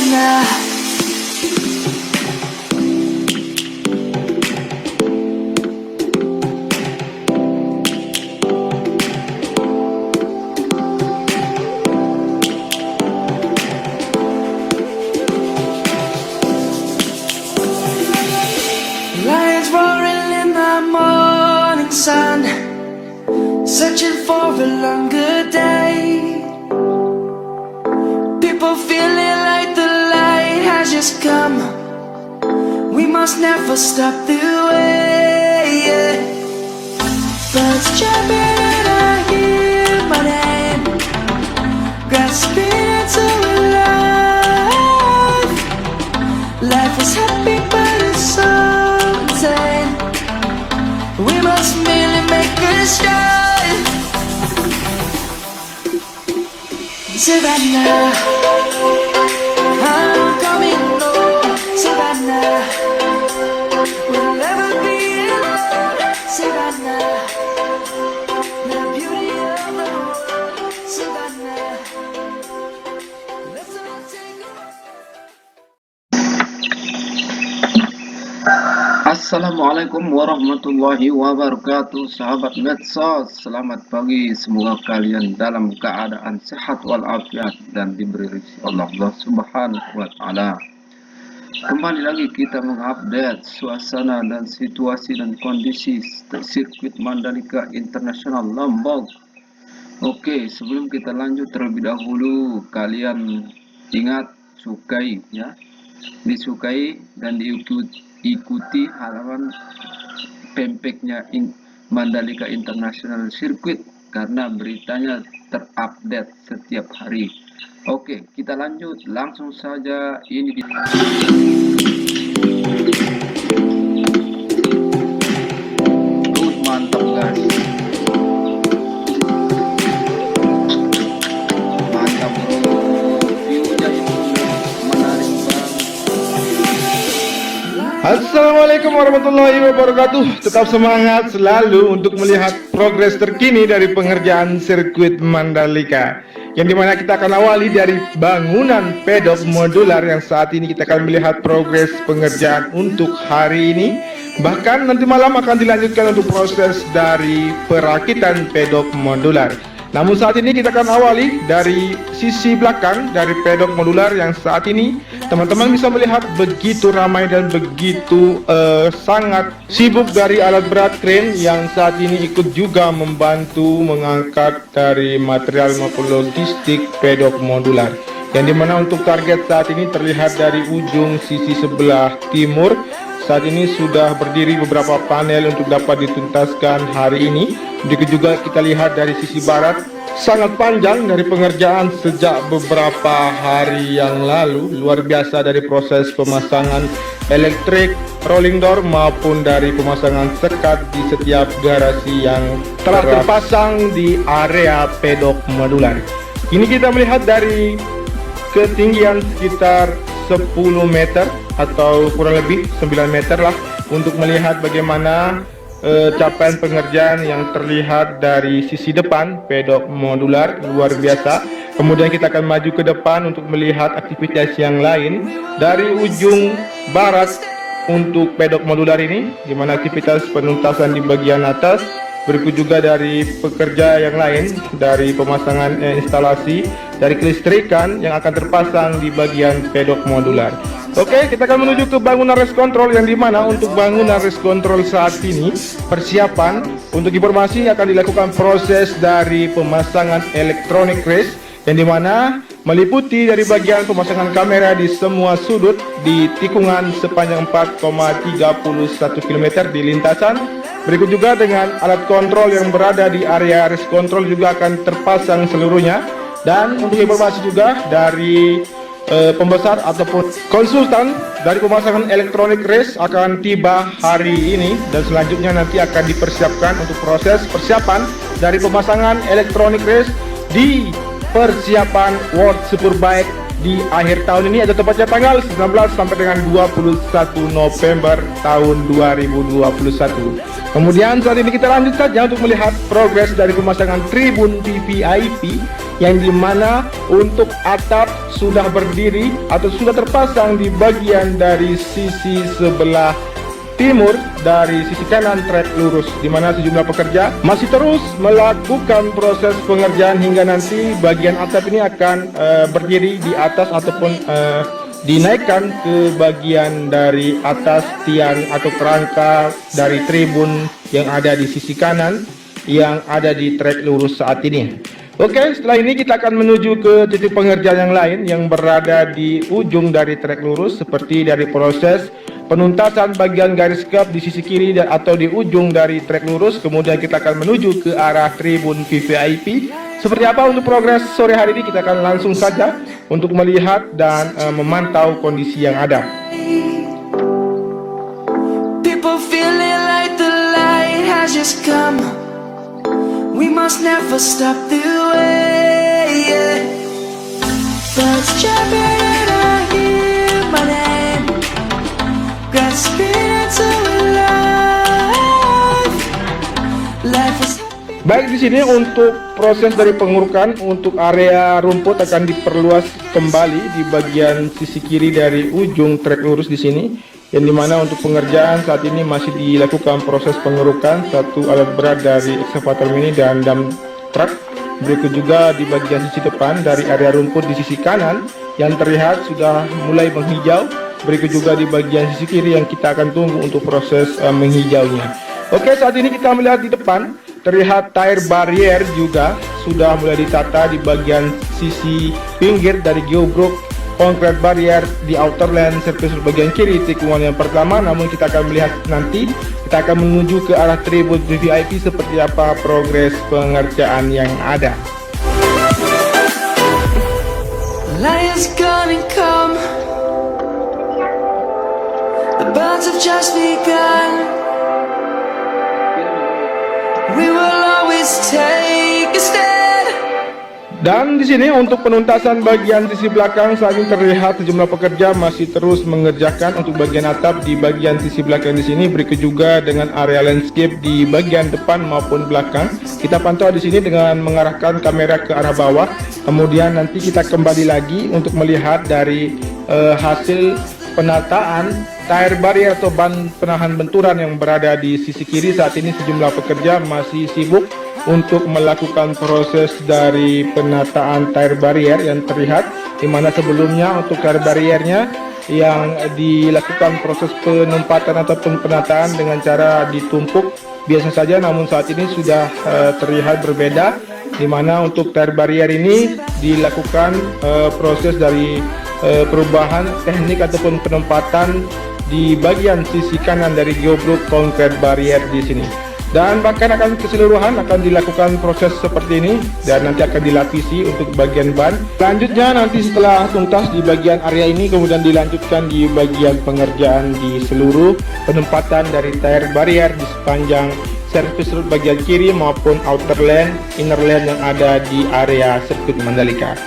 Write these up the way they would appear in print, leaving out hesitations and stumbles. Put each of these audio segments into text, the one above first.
Savannah. Lions roaring in the morning sun, searching for a longer day. People feeling like the light has just come. We must never stop the way. Birds jumping and I hear my name, grasping into life. Life is happy but it's so insane. We must merely make a start. Savannah, I'm coming home. Savannah, we'll never be alone. Savannah, the beauty of the world. Savannah, let's all take a Assalamualaikum warahmatullahi wabarakatuh, sahabat medsos. Selamat pagi, semoga kalian dalam keadaan sehat walafiat dan diberi rezeki Allah Subhanahu wa Ta'ala. Kembali lagi kita mengupdate suasana dan situasi dan kondisi sirkuit Mandalika International Lombok. Oke, sebelum kita lanjut terlebih dahulu, kalian ingat sukai ya, disukai dan diikuti halaman fanpage-nya Mandalika International Circuit karena beritanya terupdate setiap hari. Oke, kita lanjut langsung saja. Ini di mantap guys. Mantap bro. View-nya itu menarik banget. Assalamualaikum warahmatullahi wabarakatuh. Tetap semangat selalu untuk melihat progres terkini dari pengerjaan sirkuit Mandalika, yang dimana kita akan awali dari bangunan pedok modular yang saat ini kita akan melihat progres pengerjaan untuk hari ini. Bahkan nanti malam akan dilanjutkan untuk proses dari perakitan pedok modular. Namun saat ini kita akan awali dari sisi belakang dari pedok modular yang saat ini teman-teman bisa melihat begitu ramai dan begitu sangat sibuk dari alat berat crane yang saat ini ikut juga membantu mengangkat dari material maupun logistik pedok modular. Yang dimana untuk target saat ini terlihat dari ujung sisi sebelah timur. Saat ini sudah berdiri beberapa panel untuk dapat dituntaskan hari ini. Begitu juga kita lihat dari sisi barat, sangat panjang dari pengerjaan sejak beberapa hari yang lalu. Luar biasa dari proses pemasangan elektrik, rolling door maupun dari pemasangan sekat di setiap garasi yang telah terpasang di area pedok modular. Ini kita melihat dari ketinggian sekitar 10 meter atau kurang lebih 9 meter lah untuk melihat bagaimana capaian pengerjaan yang terlihat dari sisi depan pedok modular. Luar biasa. Kemudian kita akan maju ke depan untuk melihat aktivitas yang lain dari ujung barat untuk pedok modular ini, di mana aktivitas penuntasan di bagian atas. Berikut juga dari pekerja yang lain dari pemasangan instalasi dari kelistrikan yang akan terpasang di bagian pedok modular. Oke, kita akan menuju ke bangunan race control, yang dimana untuk bangunan race control saat ini persiapan untuk informasi akan dilakukan proses dari pemasangan electronic race, yang dimana meliputi dari bagian pemasangan kamera di semua sudut di tikungan sepanjang 4,31 km di lintasan. Berikut juga dengan alat kontrol yang berada di area race control juga akan terpasang seluruhnya. Dan untuk informasi juga dari pembesar ataupun konsultan dari pemasangan electronic race akan tiba hari ini, dan selanjutnya nanti akan dipersiapkan untuk proses persiapan dari pemasangan electronic race di persiapan World Superbike di akhir tahun ini, atau tepatnya tanggal 19 sampai dengan 21 November tahun 2021. Kemudian saat ini kita lanjut saja untuk melihat progres dari pemasangan tribun VVIP yang dimana untuk atap sudah berdiri atau sudah terpasang di bagian dari sisi sebelah timur dari sisi kanan trek lurus, di mana sejumlah pekerja masih terus melakukan proses pengerjaan hingga nanti bagian atap ini akan berdiri di atas ataupun dinaikkan ke bagian dari atas tiang atau kerangka dari tribun yang ada di sisi kanan yang ada di trek lurus saat ini. Oke, setelah ini kita akan menuju ke titik pengerjaan yang lain yang berada di ujung dari trek lurus, seperti dari proses penuntasan bagian garis kap di sisi kiri dan atau di ujung dari trek lurus. Kemudian kita akan menuju ke arah tribun VVIP. Seperti apa untuk progres sore hari ini, kita akan langsung saja untuk melihat dan memantau kondisi yang ada. People feeling like the light has just come. We must never stop the way, yeah. Birds chirping and I hear my name, grasping into life. Life is happy. Baik, di sini untuk proses dari pengurukan untuk area rumput akan diperluas kembali di bagian sisi kiri dari ujung trek lurus di sini, yang dimana untuk pengerjaan saat ini masih dilakukan proses pengerukan satu alat berat dari ekskavator mini dan dump truck. Berikut juga di bagian sisi depan dari area rumput di sisi kanan yang terlihat sudah mulai menghijau. Berikut juga di bagian sisi kiri yang kita akan tunggu untuk proses menghijaunya. Oke, saat ini kita melihat di depan terlihat tire barrier juga sudah mulai ditata di bagian sisi pinggir dari geobrok concrete barrier di outer lane surface bagian kiri tikungan yang pertama. Namun kita akan melihat nanti, kita akan menuju ke arah tribun VVIP seperti apa progres pengerjaan yang ada. Lion's gonna come. The birds have just begun. We will always take a stand. Dan di sini untuk penuntasan bagian sisi belakang saat ini terlihat sejumlah pekerja masih terus mengerjakan untuk bagian atap di bagian sisi belakang di sini. Berikut juga dengan area landscape di bagian depan maupun belakang. Kita pantau di sini dengan mengarahkan kamera ke arah bawah. Kemudian nanti kita kembali lagi untuk melihat dari hasil penataan tire barrier atau ban penahan benturan yang berada di sisi kiri. Saat ini sejumlah pekerja masih sibuk untuk melakukan proses dari penataan tire barrier yang terlihat, di mana sebelumnya untuk tire barriernya yang dilakukan proses penempatan ataupun penataan dengan cara ditumpuk biasa saja, namun saat ini sudah terlihat berbeda, di mana untuk tire barrier ini dilakukan proses dari perubahan teknik ataupun penempatan di bagian sisi kanan dari geobrok concrete barrier di sini. Dan bahkan akan keseluruhan akan dilakukan proses seperti ini dan nanti akan dilapisi untuk bagian ban. Selanjutnya nanti setelah tuntas di bagian area ini, kemudian dilanjutkan di bagian pengerjaan di seluruh penempatan dari tire barrier di sepanjang surface road bagian kiri maupun outer lane, inner lane yang ada di area sirkuit Mandalika.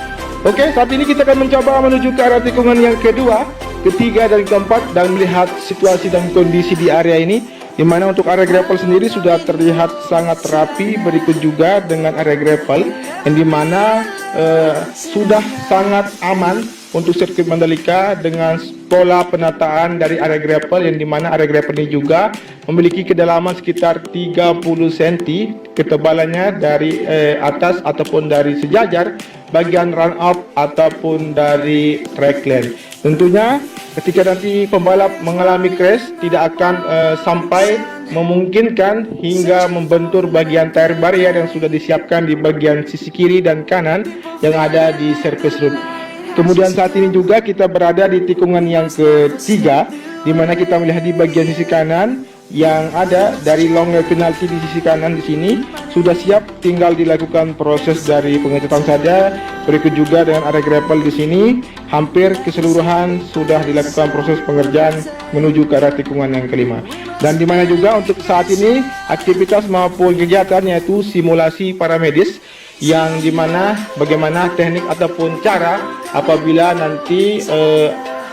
Oke, saat ini kita akan mencoba menuju ke arah tikungan yang kedua, ketiga, dan keempat dan melihat situasi dan kondisi di area ini, di mana untuk area gravel sendiri sudah terlihat sangat rapi. Berikut juga dengan area gravel yang dimana sudah sangat aman untuk sirkuit Mandalika dengan pola penataan dari area gravel, yang dimana area gravel ini juga memiliki kedalaman sekitar 30 cm ketebalannya dari atas ataupun dari sejajar bagian run up ataupun dari track lane. Tentunya ketika nanti pembalap mengalami crash tidak akan sampai memungkinkan hingga membentur bagian tire barrier yang sudah disiapkan di bagian sisi kiri dan kanan yang ada di surface road. Kemudian saat ini juga kita berada di tikungan yang ketiga, di mana kita melihat di bagian sisi kanan yang ada dari long lane penalti di sisi kanan di sini sudah siap, tinggal dilakukan proses dari pengecatan saja. Berikut juga dengan area gravel di sini hampir keseluruhan sudah dilakukan proses pengerjaan menuju ke arah tikungan yang kelima. Dan di mana juga untuk saat ini aktivitas maupun kegiatan yaitu simulasi para medis, yang dimana bagaimana teknik ataupun cara apabila nanti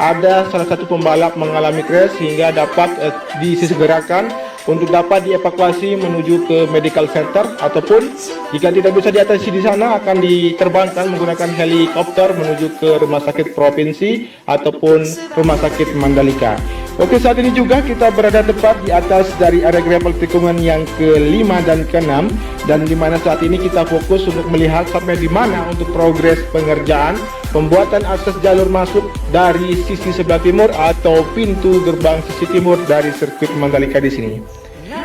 ada salah satu pembalap mengalami crash sehingga dapat disegerakan untuk dapat dievakuasi menuju ke medical center, ataupun jika tidak bisa diatasi di sana akan diterbangkan menggunakan helikopter menuju ke rumah sakit provinsi ataupun rumah sakit Mandalika. Oke, saat ini juga kita berada tepat di atas dari area gravel tikungan yang ke-5 dan ke-6, dan di mana saat ini kita fokus untuk melihat sampai di mana untuk progres pengerjaan pembuatan akses jalur masuk dari sisi sebelah timur atau pintu gerbang sisi timur dari sirkuit Mandalika di sini.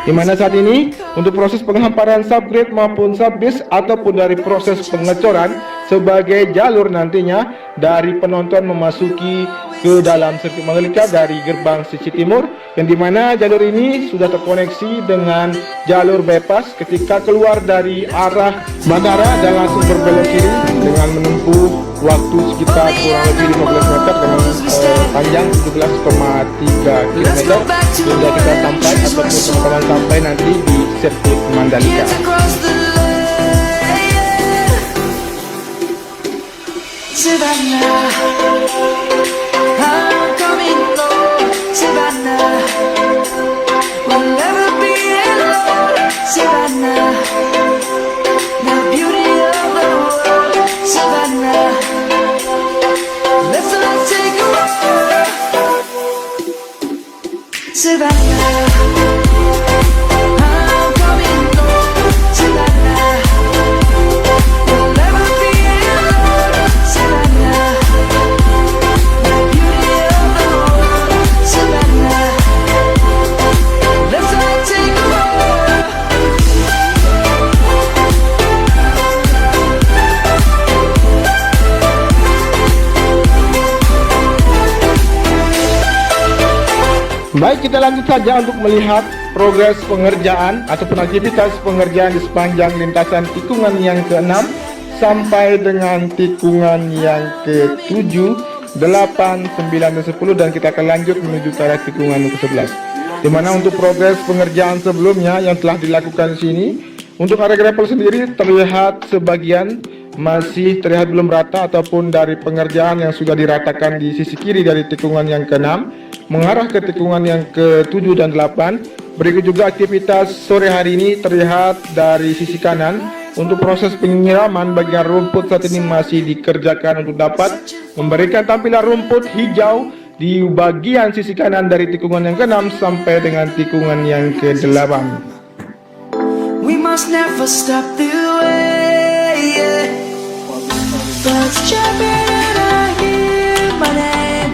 Di mana saat ini untuk proses penghamparan subgrade maupun subbase ataupun dari proses pengecoran sebagai jalur nantinya dari penonton memasuki ke dalam sirkuit Mandalika dari gerbang sisi timur, yang dimana jalur ini sudah terkoneksi dengan jalur bypass ketika keluar dari arah bandara dan langsung berbelok kiri dengan menempuh waktu sekitar kurang lebih 15 meter dengan panjang 17,3 km hingga kita sampai ataupun teman-teman sampai nanti di sirkuit Mandalika. Savannah, I'm coming home. Savannah, we'll never be alone. Savannah, the beauty of the world. Savannah, let's not take a walk. Savannah, I'm coming home. Savannah, we'll never be alone. Savannah, the beauty of the world. Savannah, let's not take a walk. Baik, kita lanjut saja untuk melihat progres pengerjaan ataupun aktivitas pengerjaan di sepanjang lintasan tikungan yang ke-6 sampai dengan tikungan yang ke-7, 8, 9, dan 10, dan kita akan lanjut menuju ke arah tikungan yang ke-11. Di mana untuk progres pengerjaan sebelumnya yang telah dilakukan di sini, untuk area gravel sendiri terlihat sebagian masih terlihat belum rata ataupun dari pengerjaan yang sudah diratakan di sisi kiri dari tikungan yang ke-6 mengarah ke tikungan yang ke-7 dan 8. Berikut juga aktivitas sore hari ini terlihat dari sisi kanan. Untuk proses penyiraman bagian rumput saat ini masih dikerjakan untuk dapat memberikan tampilan rumput hijau di bagian sisi kanan dari tikungan yang ke-6 sampai dengan tikungan yang ke-8. We must never stop the way, yeah. Birds chirping and I hear my name,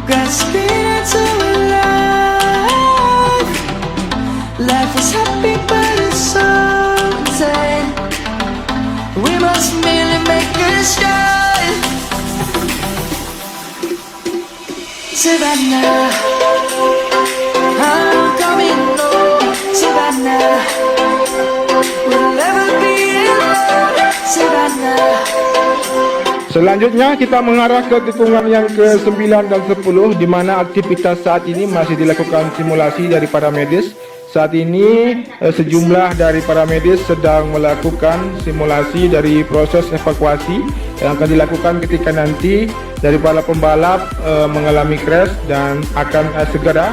grasping into life. Life is happy but it's so insane. We must merely make a start. Savannah, I'm coming home. Savannah, we'll never be alone. Savannah. Selanjutnya kita mengarah ke tikungan yang ke-9 dan 10, di mana aktivitas saat ini masih dilakukan simulasi dari para medis. Saat ini sejumlah dari para medis sedang melakukan simulasi dari proses evakuasi yang akan dilakukan ketika nanti dari para pembalap mengalami crash dan akan segera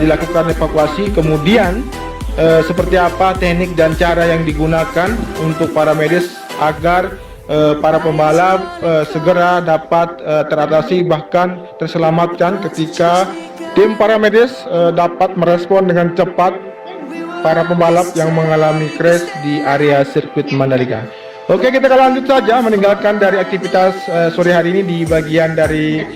dilakukan evakuasi. Kemudian seperti apa teknik dan cara yang digunakan untuk para medis agar para pembalap segera dapat teratasi bahkan terselamatkan ketika tim paramedis dapat merespon dengan cepat para pembalap yang mengalami crash di area sirkuit Mandalika. Oke, kita akan lanjut saja meninggalkan dari aktivitas sore hari ini di bagian dari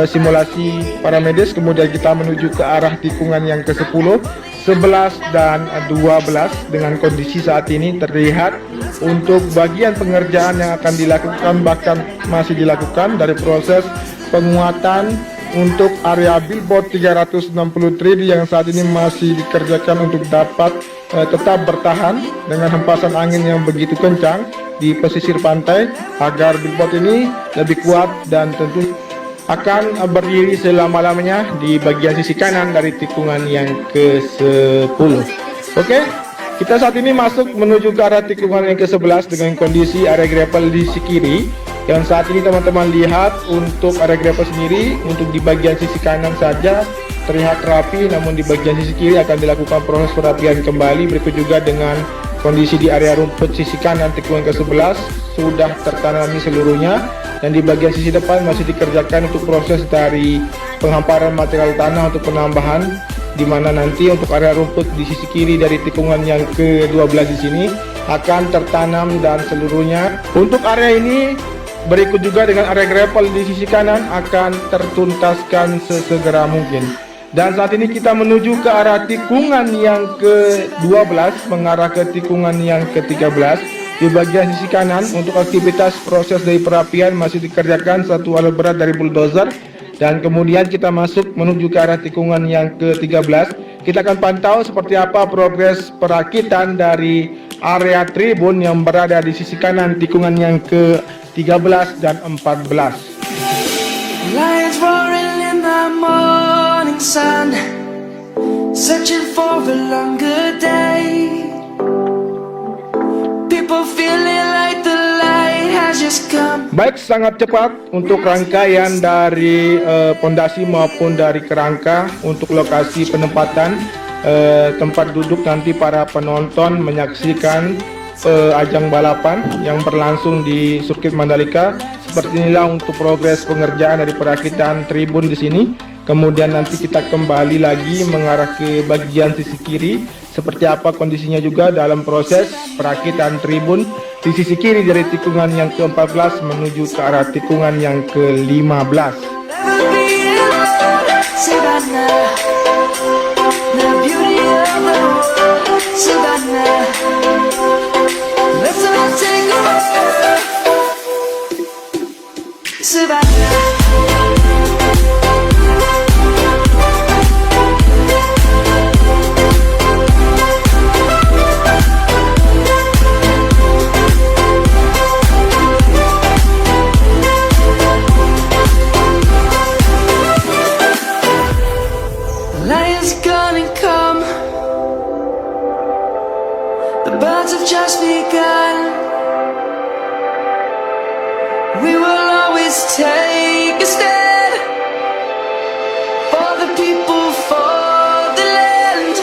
simulasi paramedis. Kemudian kita menuju ke arah tikungan yang ke-10, 11, dan 12 dengan kondisi saat ini terlihat untuk bagian pengerjaan yang akan dilakukan bahkan masih dilakukan dari proses penguatan untuk area billboard 360 3D yang saat ini masih dikerjakan untuk dapat tetap bertahan dengan hempasan angin yang begitu kencang di pesisir pantai agar billboard ini lebih kuat dan tentu akan berdiri selama-lamanya di bagian sisi kanan dari tikungan yang ke-10. Oke, kita saat ini masuk menuju ke arah tikungan yang ke-11 dengan kondisi area gravel di sisi kiri. Yang saat ini teman-teman lihat untuk area gravel sendiri untuk di bagian sisi kanan saja terlihat rapi, namun di bagian sisi kiri akan dilakukan proses perapian kembali. Berikut juga dengan kondisi di area rumput sisi kanan tikungan ke-11 sudah tertanami seluruhnya, dan di bagian sisi depan masih dikerjakan untuk proses dari penghamparan material tanah untuk penambahan, di mana nanti untuk area rumput di sisi kiri dari tikungan yang ke-12 di sini akan tertanam dan seluruhnya. Untuk area ini berikut juga dengan area gravel di sisi kanan akan tertuntaskan sesegera mungkin. Dan saat ini kita menuju ke arah tikungan yang ke-12 mengarah ke tikungan yang ke-13. Di bagian sisi kanan untuk aktivitas proses dari perapian masih dikerjakan satu alat berat dari bulldozer, dan kemudian kita masuk menuju ke arah tikungan yang ke-13. Kita akan pantau seperti apa progres perakitan dari area tribun yang berada di sisi kanan tikungan yang ke-13 dan 14. Lions roaring in the morning sun, searching for a longer day. People feeling like the light has just come. Baik, sangat cepat untuk rangkaian dari pondasi maupun dari kerangka untuk lokasi penempatan tempat duduk nanti para penonton menyaksikan ajang balapan yang berlangsung di sirkuit Mandalika. Seperti inilah untuk progres pengerjaan dari perakitan tribun di sini. Kemudian nanti kita kembali lagi mengarah ke bagian sisi kiri, seperti apa kondisinya juga dalam proses perakitan tribun di sisi kiri dari tikungan yang ke-14 menuju ke arah tikungan yang ke-15. Never be alone, Savannah. The beauty of the world, Savannah. Let's all take a walk, Savannah. Lions gonna come. The birds have just begun. We will always take a stand for the people, for the land.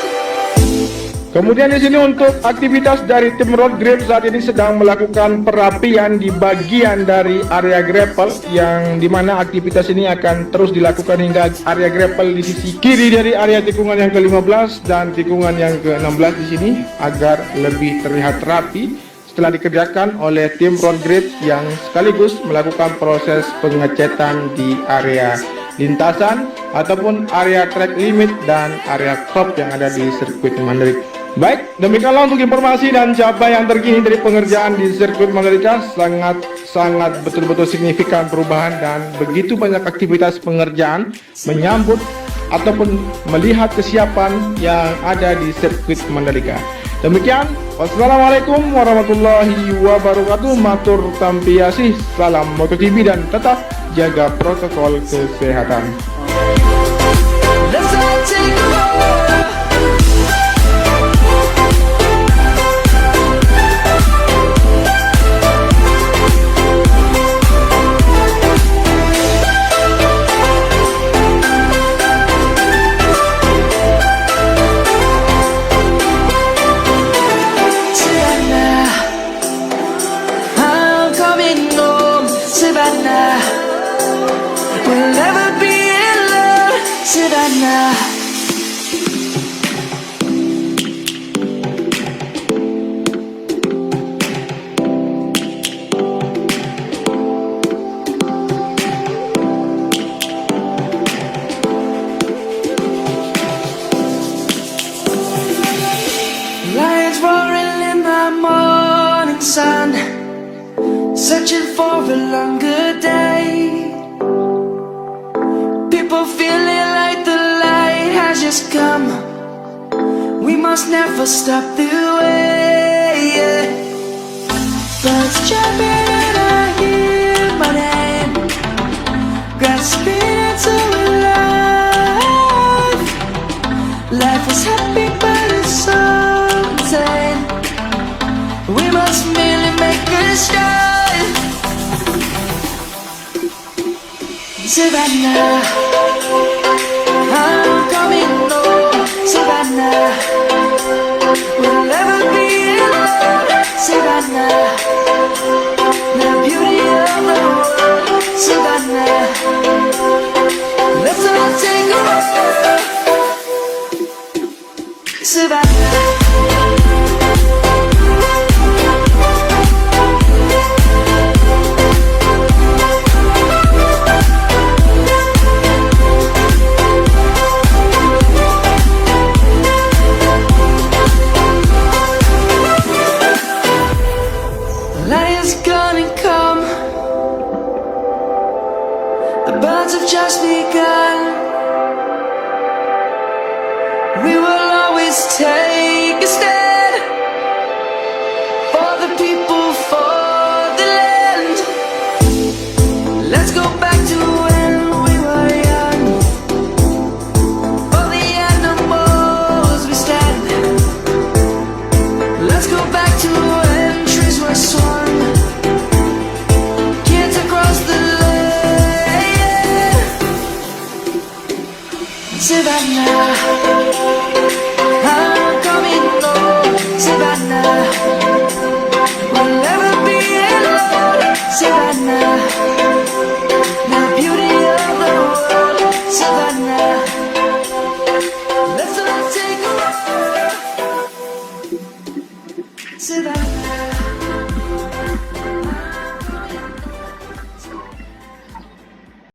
Kemudian di sini untuk aktivitas dari tim road grip saat ini sedang melakukan perapian di bagian dari area gravel, yang dimana aktivitas ini akan terus dilakukan hingga area gravel di sisi kiri dari area tikungan yang ke-15 dan tikungan yang ke-16 di sini agar lebih terlihat rapi setelah dikerjakan oleh tim road grip yang sekaligus melakukan proses pengecetan di area lintasan ataupun area track limit dan area crop yang ada di sirkuit Mandalika. Baik, demikianlah untuk informasi dan capaian terkini dari pengerjaan di sirkuit Mandalika. Sangat betul-betul signifikan perubahan dan begitu banyak aktivitas pengerjaan menyambut ataupun melihat kesiapan yang ada di sirkuit Mandalika. Demikian, wassalamualaikum warahmatullahi wabarakatuh. Matur tampiasih, salam MotoTV dan tetap jaga protokol kesehatan. Let's all take a walk. Savannah, I'm coming home, Savannah. We'll never be alone, Savannah. Lions roaring in the morning sun, searching for a longer day. People feeling like the light has just come. We must never stop the way. Yeah. Birds jumping and I hear my name, grasping into life. Life is happy but it's untamed. We must merely make a start. Savannah, I'm Savannah. Lion's gonna come. The birds have just begun. We will always take a stand for the people, for the land. Let's go back to when we were young. For the animals we stand. Let's go back to when trees were swung. Kids across the land. Savannah.